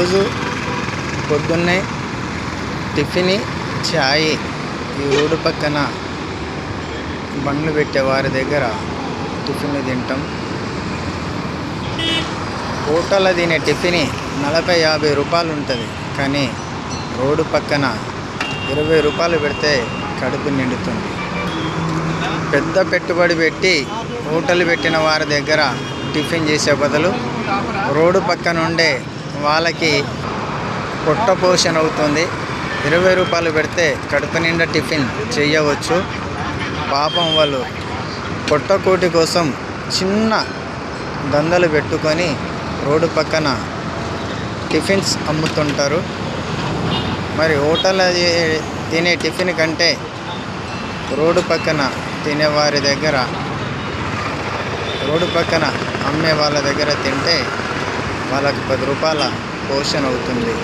రోజు పొద్దున్నే టిఫిన్, ఛాయ్ ఈ రోడ్డు పక్కన బండ్లు పెట్టే వారి దగ్గర టిఫిన్లు తింటాం. హోటల్లో తినే టిఫిన్ 40-50 రూపాయలు ఉంటుంది, కానీ రోడ్డు పక్కన 20 రూపాయలు పెడితే కడుపు నిండుతుంది. పెద్ద పెట్టుబడి పెట్టి హోటల్ పెట్టిన వారి దగ్గర టిఫిన్ చేసే బదులు రోడ్డు పక్కన ఉండే వాళ్ళకి పొట్ట పోషణ అవుతుంది. 20 రూపాయలు పెడితే కడుపు నిండా టిఫిన్ చేయవచ్చు. పాపం వాళ్ళు పొట్టకోటి కోసం చిన్న దందలు పెట్టుకొని రోడ్డు పక్కన టిఫిన్స్ అమ్ముతుంటారు. మరి హోటల్లో తినే టిఫిన్ కంటే రోడ్డు పక్కన తినేవారి దగ్గర, రోడ్డు పక్కన అమ్మే వాళ్ళ దగ్గర తింటే వాళ్ళకి 10 రూపాయల పోషణ అవుతుంది.